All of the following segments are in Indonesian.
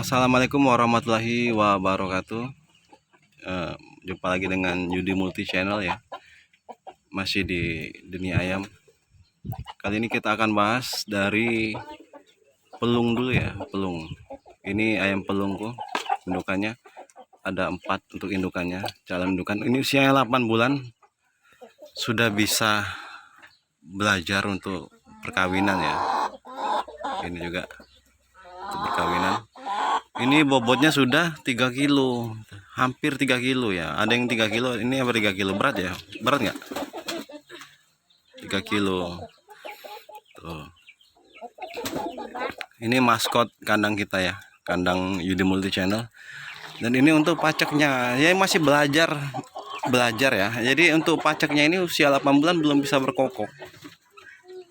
Assalamualaikum warahmatullahi wabarakatuh. Jumpa lagi dengan Yudi Multi Channel ya. Masih di dunia ayam. Kali ini kita akan bahas dari pelung dulu ya, pelung. Ini ayam pelungku, indukannya ada 4 untuk indukannya. Calon indukan ini usianya 8 bulan. Sudah bisa belajar untuk perkawinan ya. Ini juga untuk perkawinan. Ini bobotnya sudah 3 kilo, hampir 3 kilo ya. Ada yang 3 kilo, ini apa 3 kilo berat ya? Berat nggak? 3 kilo. Tuh. Ini maskot kandang kita ya, kandang Yudi Multi Channel. Dan ini untuk pacaknya, ya masih belajar ya. Jadi untuk pacaknya ini usia 8 bulan belum bisa berkokok.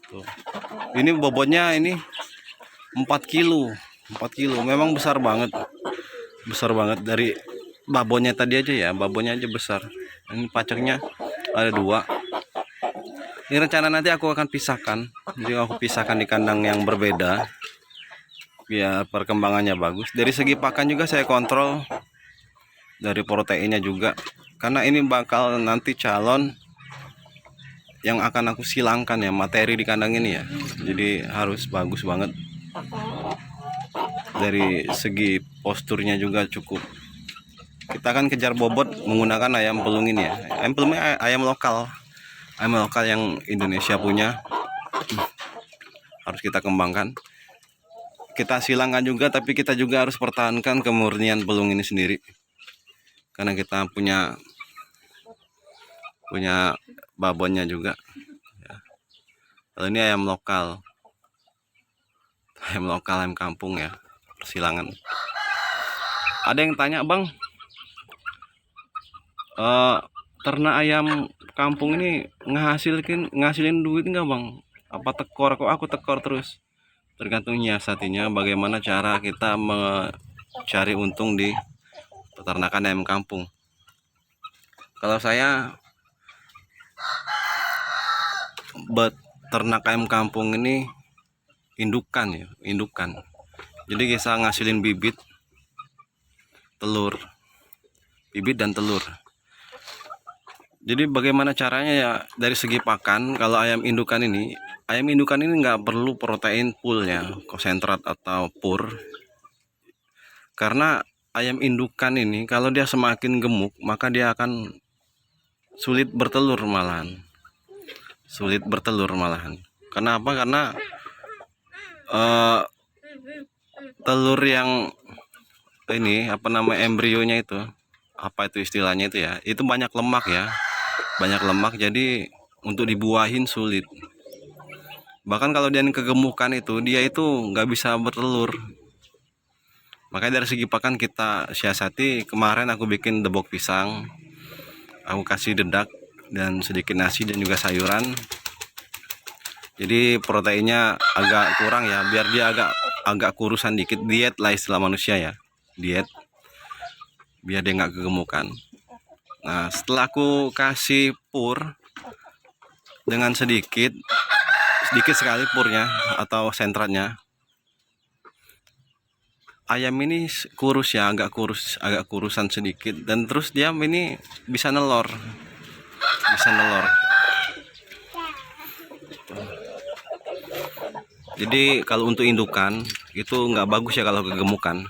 Tuh. Ini bobotnya ini 4 kilo. 4 kilo, memang besar banget dari babonnya tadi aja ya, babonnya aja besar. Ini pacaknya ada 2. Ini rencana nanti aku akan pisahkan, jadi aku pisahkan di kandang yang berbeda biar perkembangannya bagus. Dari segi pakan juga saya kontrol, dari proteinnya juga, karena ini bakal nanti calon yang akan aku silangkan ya, materi di kandang ini ya, jadi harus bagus banget. Dari segi posturnya juga cukup. Kita akan kejar bobot menggunakan ayam pelung ini ya. Ayam pelungnya ayam lokal yang Indonesia punya. Harus kita kembangkan. Kita silangkan juga, tapi kita juga harus pertahankan kemurnian pelung ini sendiri. Karena kita punya babonnya juga. Kalau ini ayam lokal, ayam kampung ya. Persilangan. Ada yang tanya, Bang, ternak ayam kampung ini ngasilin duit nggak, Bang? Apa tekor? Kok aku tekor terus? Tergantung nyiasatinya, bagaimana cara kita mencari untung di peternakan ayam kampung. Kalau saya beternak ayam kampung ini indukan. Jadi bisa ngasilin bibit dan telur. Jadi bagaimana caranya ya, dari segi pakan, kalau ayam indukan ini nggak perlu protein poolnya, konsentrat atau pur. Karena ayam indukan ini kalau dia semakin gemuk, maka dia akan sulit bertelur malahan. Kenapa? Karena telur yang ini embrionya itu, istilahnya itu ya, itu banyak lemak, jadi untuk dibuahin sulit. Bahkan kalau dia kegemukan dia itu nggak bisa bertelur. Makanya dari segi pakan kita siasati. Kemarin aku bikin debok pisang, aku kasih dedak dan sedikit nasi dan juga sayuran. Jadi proteinnya agak kurang ya, biar dia agak kurusan dikit. Diet lah istilah manusia ya, diet biar dia nggak kegemukan. Nah, setelah aku kasih pur dengan sedikit sekali purnya atau sentratnya, ayam ini kurus ya, agak kurusan sedikit, dan terus dia ini bisa nelor. Jadi kalau untuk indukan itu nggak bagus ya kalau kegemukan.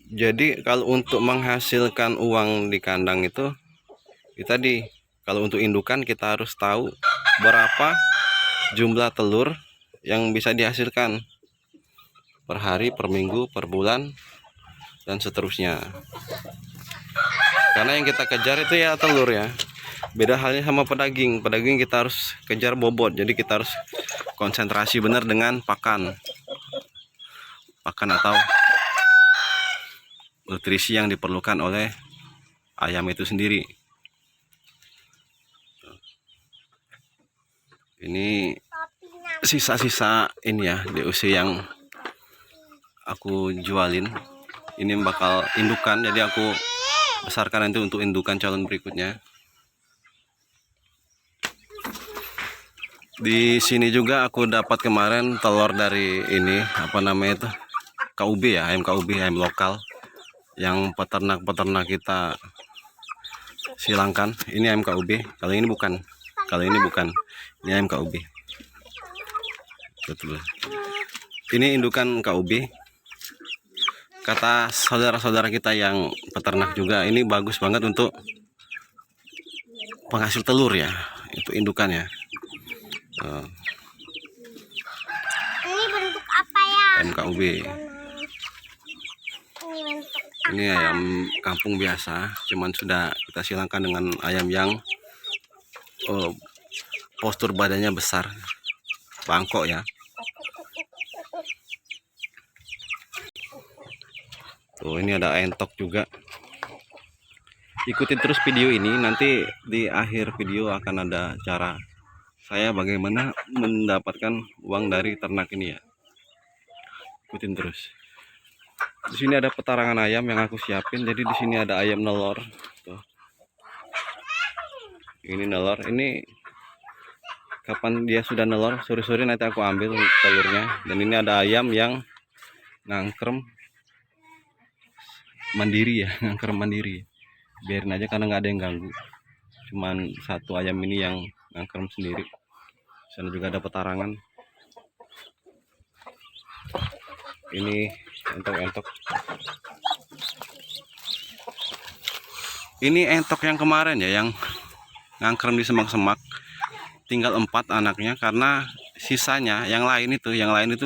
Jadi kalau untuk menghasilkan uang di kandang itu tadi, kalau untuk indukan kita harus tahu berapa jumlah telur yang bisa dihasilkan per hari, per minggu, per bulan, dan seterusnya. Karena yang kita kejar itu ya telur ya. Beda halnya sama pedaging kita harus kejar bobot. Jadi kita harus konsentrasi benar dengan pakan atau nutrisi yang diperlukan oleh ayam itu sendiri. Ini sisa-sisa ini ya, DOC yang aku jualin. Ini bakal indukan, jadi aku besarkan nanti untuk indukan calon berikutnya. Di sini juga aku dapat kemarin telur dari ini apa namanya itu, KUB ya, ayam KUB, ayam lokal yang peternak-peternak kita silangkan. Ini ayam KUB, kali ini bukan, ini ayam KUB. Betul. Ini indukan KUB. Kata saudara-saudara kita yang peternak juga, ini bagus banget untuk penghasil telur ya, itu indukannya. Ini bentuk apa ya? Ayam KUB. Ini ayam kampung biasa, cuman sudah kita silangkan dengan ayam yang postur badannya besar, bangkok ya. Tuh, ini ada entok juga. Ikuti terus video ini, nanti di akhir video akan ada cara saya bagaimana mendapatkan uang dari ternak ini ya. Ikutin terus. Di sini ada petarangan ayam yang aku siapin. Jadi di sini ada ayam nelor. Tuh. Ini nelor. Ini kapan dia sudah nelor, sore-sore nanti aku ambil telurnya. Dan ini ada ayam yang ngangkrem mandiri ya, ngangkrem mandiri. Biarin aja karena nggak ada yang ganggu. Cuman satu ayam ini yang ngangkrem sendiri. Sana juga ada petarangan. Ini entok-entok. Ini entok yang kemarin ya, yang ngangkrem di semak-semak. Tinggal 4 anaknya, karena sisanya yang lain itu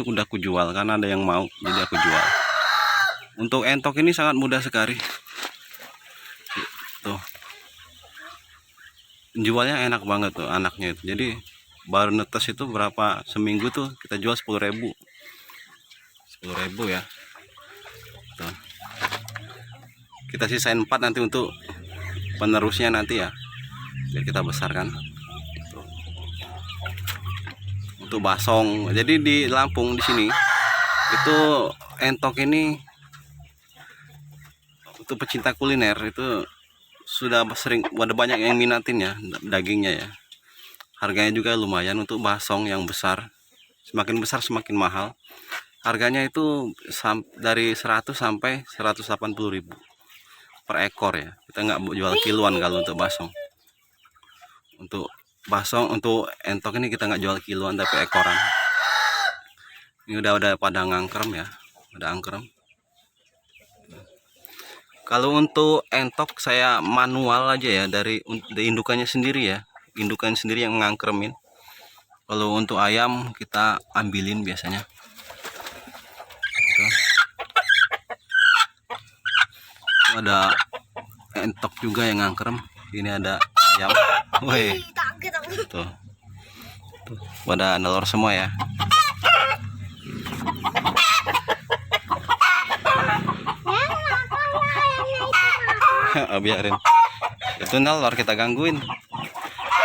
udah aku jual karena ada yang mau, jadi aku jual. Untuk entok ini sangat mudah sekali. Tuh. Jualnya enak banget tuh anaknya itu. Jadi baru netes itu berapa seminggu tuh kita jual 10.000. 10.000 ya. Tuh. Kita sisain 4 nanti untuk penerusnya nanti ya. Biar kita besarkan. Tuh. Untuk basong. Jadi di Lampung di sini itu entok ini untuk pecinta kuliner itu sudah sering, ada banyak yang minatin ya dagingnya ya. Harganya juga lumayan untuk basong yang besar. Semakin besar semakin mahal. Harganya itu dari 100 sampai 180.000 per ekor ya. Kita nggak jual kiloan kalau untuk basong. Untuk basong, untuk entok ini kita nggak jual kiloan tapi ekoran. Ini udah pada ngangkrem ya, udah angkrem. Kalau untuk entok saya manual aja ya, dari indukannya sendiri ya, indukan sendiri yang ngangkremin. Kalau untuk ayam kita ambilin biasanya. Tuh. Ada entok juga yang ngangkrem. Ini ada ayam. Woi. Tuh. Tuh, pada nelor semua ya. Biarin. Itu nelor kita gangguin.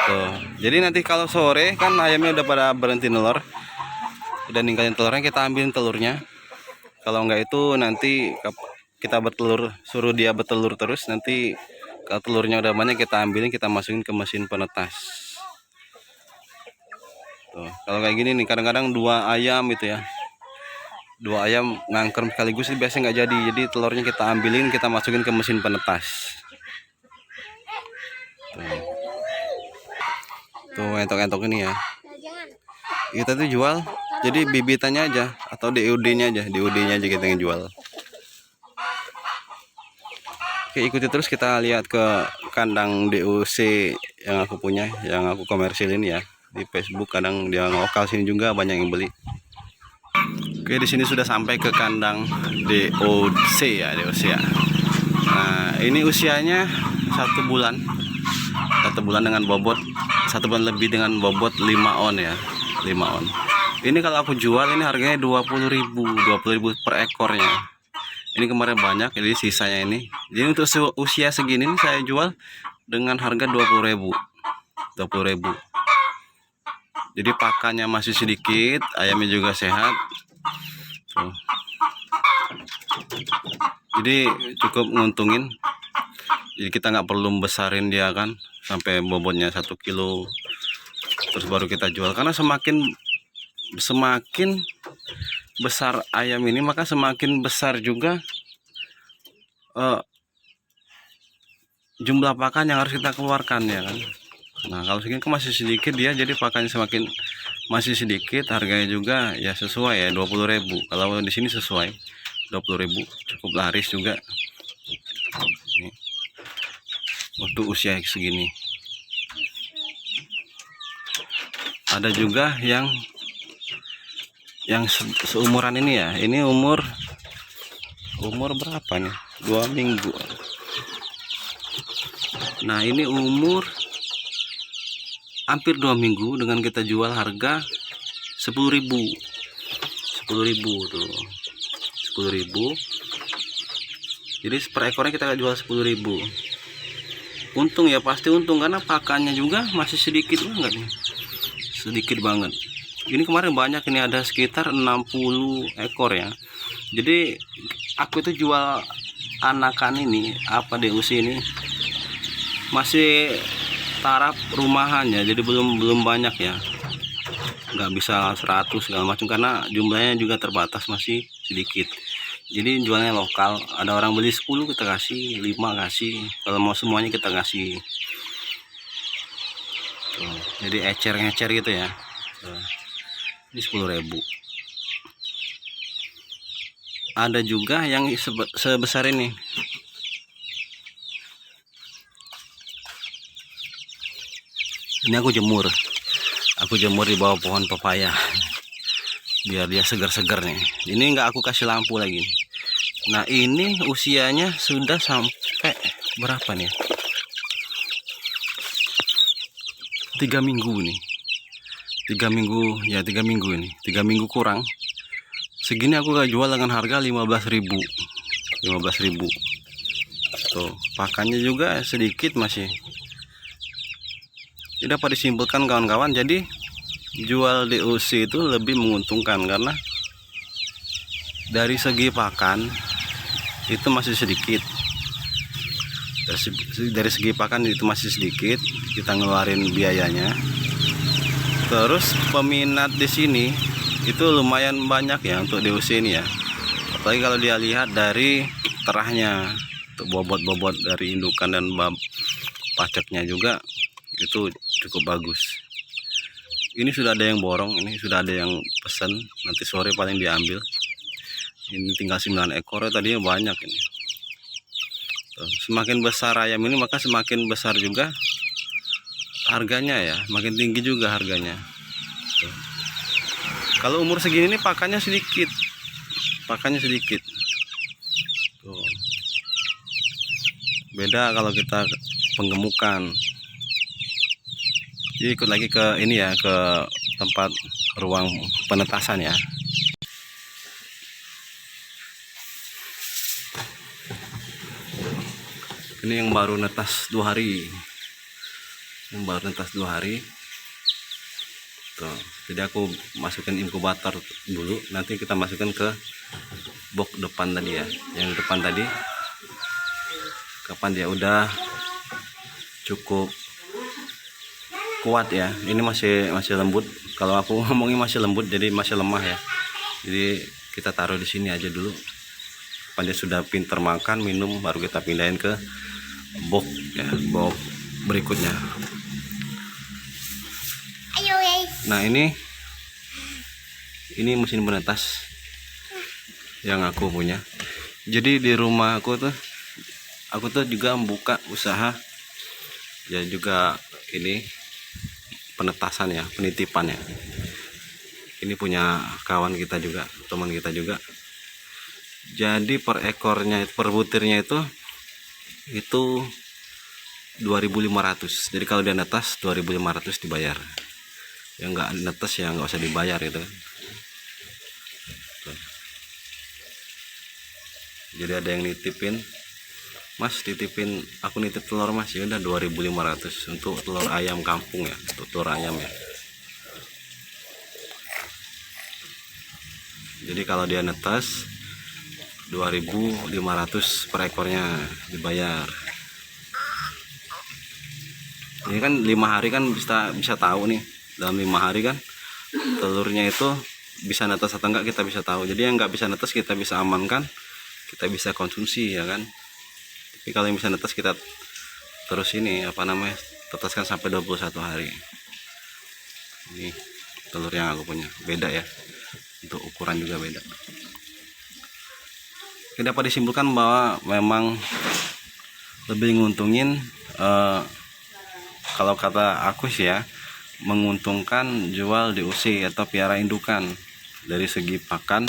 Tuh. Jadi nanti kalau sore kan ayamnya udah pada berhenti nelor. Udah ninggalin telurnya, kita ambilin telurnya. Kalau enggak itu nanti kita bertelur, suruh dia bertelur terus, nanti kalau telurnya udah banyak kita ambilin, kita masukin ke mesin penetas. Tuh, kalau kayak gini nih kadang-kadang 2 ayam itu ya, 2 ayam ngangkrem sekaligus biasanya nggak jadi telurnya kita ambilin, kita masukin ke mesin penetas. Tuh entok-entok ini ya, kita tuh jual jadi bibitannya aja atau DOD-nya aja kita yang jual. Oke, ikuti terus, kita lihat ke kandang DOC yang aku punya, yang aku komersilin ya di Facebook. Kadang dia lokal sini juga banyak yang beli. Oke, di sini sudah sampai ke kandang DOC ya, Nah, ini usianya 1 bulan. 1 bulan dengan bobot 1 bulan lebih dengan bobot 5 on ya, 5 on. Ini kalau aku jual ini harganya 20.000 per ekornya. Ini kemarin banyak, jadi sisanya ini. Jadi untuk usia segini ini saya jual dengan harga 20.000. Jadi pakannya masih sedikit, ayamnya juga sehat. Tuh. Jadi cukup nguntungin. Jadi kita nggak perlu besarin dia kan sampai bobotnya 1 kilo. terus baru kita jual. Karena semakin besar ayam ini, maka semakin besar juga jumlah pakan yang harus kita keluarkan ya kan. Nah kalau segini kan masih sedikit dia, jadi pakannya semakin masih sedikit, harganya juga ya sesuai ya 20.000. Kalau di sini sesuai 20.000, cukup laris juga. Ini untuk usia segini. Ada juga yang seumuran ini ya. Ini umur berapa nih? 2 minggu. Nah ini umur hampir 2 minggu dengan kita jual harga 10.000 tuh, 10.000. Jadi per ekornya kita jual 10.000. Untung ya, pasti untung karena pakannya juga masih sedikit banget nih, sedikit banget. Ini kemarin banyak, ini ada sekitar 60 ekor ya. Jadi aku itu jual anakan ini DUC ini masih taraf rumahannya, jadi belum banyak ya, nggak bisa 100 segala macam karena jumlahnya juga terbatas, masih sedikit. Jadi jualnya lokal, ada orang beli 10 kita kasih, 5 kasih, kalau mau semuanya kita kasih. Tuh, jadi ecer-ngecer gitu ya. Tuh, ini 10.000. Ada juga yang sebesar ini. Ini aku jemur di bawah pohon pepaya biar dia segar-segar nih. Ini nggak aku kasih lampu lagi. Nah ini usianya sudah sampai berapa nih? 3 minggu nih. 3 minggu ya, 3 minggu ini. 3 minggu kurang. Segini aku gak jual dengan harga 15.000. Tuh, pakannya juga sedikit masih. Tidak dapat disimpulkan kawan-kawan. Jadi jual DUC itu lebih menguntungkan karena dari segi pakan itu masih sedikit. Dari segi pakan itu masih sedikit, kita ngeluarin biayanya. Terus peminat di sini itu lumayan banyak ya untuk DUC ini ya. Apalagi kalau dia lihat dari terahnya, untuk bobot-bobot dari indukan dan paceknya juga itu cukup bagus. Ini sudah ada yang borong, ini sudah ada yang pesan, nanti sore paling diambil. Ini tinggal 9 ekor, tadinya banyak ini. Tuh, semakin besar ayam ini maka semakin besar juga harganya ya, makin tinggi juga harganya. Tuh. Kalau umur segini ini pakannya sedikit. Tuh. Beda kalau kita penggemukan. Jadi ikut lagi ke ini ya, ke tempat ruang penetasan ya. Ini yang baru netas 2 hari. Tuh, jadi aku masukin inkubator dulu, nanti kita masukkan ke box depan tadi ya. Yang depan tadi kapan dia udah cukup kuat ya. Ini masih lembut. Kalau aku ngomongin masih lembut, jadi masih lemah ya. Jadi kita taruh di sini aja dulu. Kapan dia sudah pinter makan, minum, baru kita pindahin ke box ya, box berikutnya. Ayo guys. Nah ini mesin penetas yang aku punya. Jadi di rumah aku tuh juga membuka usaha ya, juga ini penetasan ya, penitipan ya. Ini punya kawan kita juga, teman kita juga. Jadi per ekornya, per butirnya itu 2.500. Jadi kalau dia netas 2.500 dibayar. Yang nggak netes ya nggak usah dibayar itu. Tuh. Jadi ada yang nitipin, Mas titipin, aku nitip telur Mas, ya udah 2.500 untuk telur ayam kampung ya, untuk telur ayam ya. Jadi kalau dia netes 2.500 per ekornya dibayar. Ini kan 5 hari kan bisa tahu nih dalam 5 hari kan telurnya itu bisa netes atau enggak kita bisa tahu. Jadi yang nggak bisa netes kita bisa amankan, kita bisa konsumsi ya kan. Tapi kalau yang bisa netes kita terus ini apa namanya, teteskan sampai 21 hari. Ini telur yang aku punya, beda ya, untuk ukuran juga beda. Oke, dapat disimpulkan bahwa memang lebih nguntungin kalau kata aku sih ya, menguntungkan jual DOC atau piara indukan. Dari segi pakan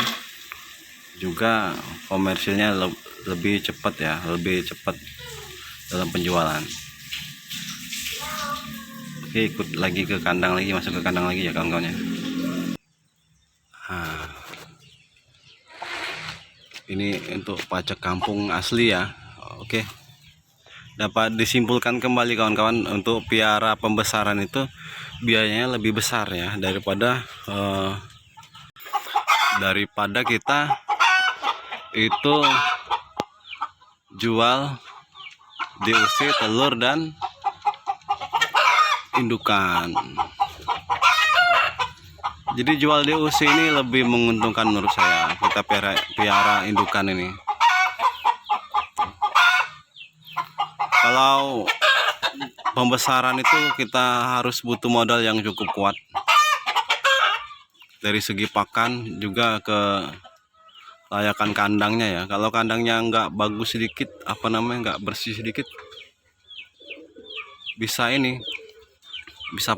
juga komersilnya lebih cepat ya, lebih cepat dalam penjualan. Oke, ikut lagi ke kandang lagi, masuk ke kandang lagi ya kawan-kawannya. Nah, ini untuk pajak kampung asli ya. Oke, dapat disimpulkan kembali kawan-kawan, untuk piara pembesaran itu biayanya lebih besar ya daripada kita itu jual DOC telur dan indukan. Jadi jual DOC ini lebih menguntungkan menurut saya, kita piara indukan ini. Kalau pembesaran itu kita harus butuh modal yang cukup kuat. Dari segi pakan juga ke layakan kandangnya ya. Kalau kandangnya nggak bagus sedikit, apa namanya, nggak bersih sedikit, bisa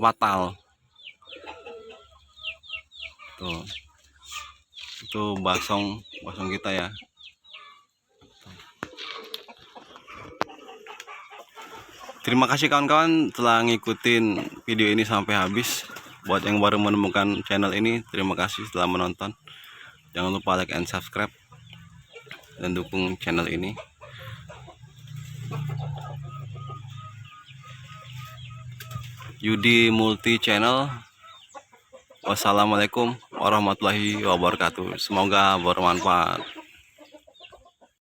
fatal. Tuh, itu basong kita ya. Terima kasih kawan-kawan telah ngikutin video ini sampai habis. Buat yang baru menemukan channel ini, terima kasih telah menonton. Jangan lupa like and subscribe dan dukung channel ini. Yudi Multi Channel. Wassalamualaikum warahmatullahi wabarakatuh. Semoga bermanfaat.